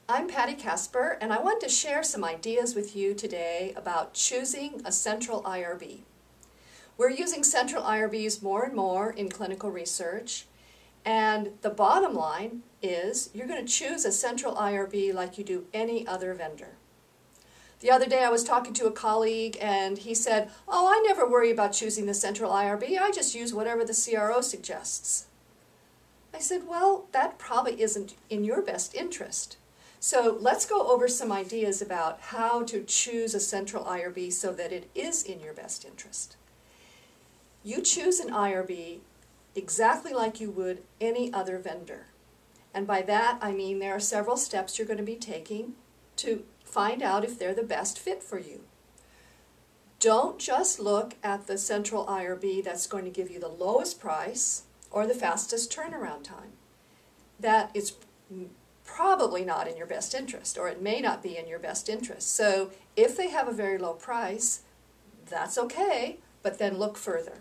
I'm Patty Kasper, and I want to share some ideas with you today about choosing a Central IRB. We're using Central IRBs more and more in clinical research, and the bottom line is you're going to choose a Central IRB like you do any other vendor. The other day I was talking to a colleague and he said, "Oh, I never worry about choosing the Central IRB, I just use whatever the CRO suggests." I said, well, that probably isn't in your best interest. So let's go over some ideas about how to choose a Central IRB so that it is in your best interest. You choose an IRB exactly like you would any other vendor. And by that I mean there are several steps you're going to be taking to find out if they're the best fit for you. Don't just look at the Central IRB that's going to give you the lowest price or the fastest turnaround time. That is probably not in your best interest, or it may not be in your best interest. So if they have a very low price, that's okay, but then look further.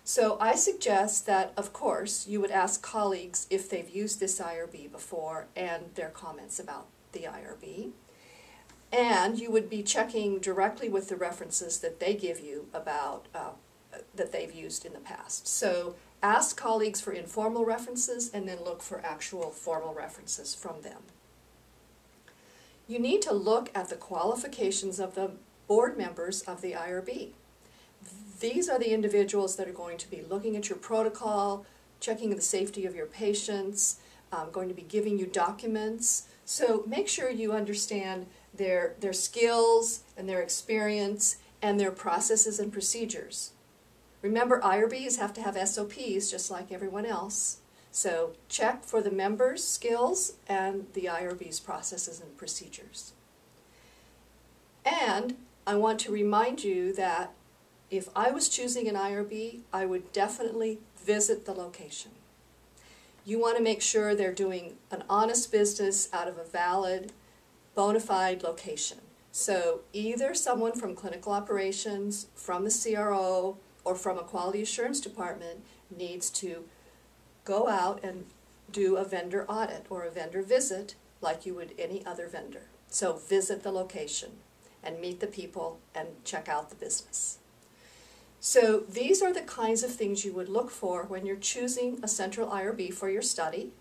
So I suggest that, of course, you would ask colleagues if they've used this IRB before and their comments about the IRB. And you would be checking directly with the references that they give you about that they've used in the past. So ask colleagues for informal references and then look for actual formal references from them. You need to look at the qualifications of the board members of the IRB. These are the individuals that are going to be looking at your protocol, checking the safety of your patients, going to be giving you documents. So make sure you understand their skills and their experience and their processes and procedures. Remember, IRBs have to have SOPs just like everyone else. So check for the members' skills and the IRB's processes and procedures. And I want to remind you that if I was choosing an IRB, I would definitely visit the location. You want to make sure they're doing an honest business out of a valid, bona fide location. So either someone from clinical operations, from the CRO, or from a quality assurance department needs to go out and do a vendor audit or a vendor visit like you would any other vendor. So visit the location and meet the people and check out the business. So these are the kinds of things you would look for when you're choosing a Central IRB for your study.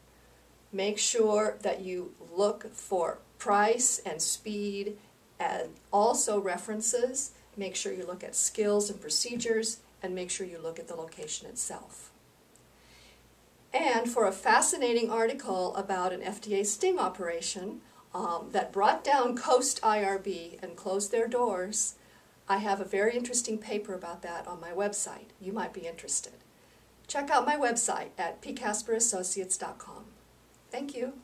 Make sure that you look for price and speed and also references. Make sure you look at skills and procedures, and make sure you look at the location itself. And for a fascinating article about an FDA sting operation that brought down Coast IRB and closed their doors, I have a very interesting paper about that on my website. You might be interested. Check out my website at pkasperassociates.com. Thank you.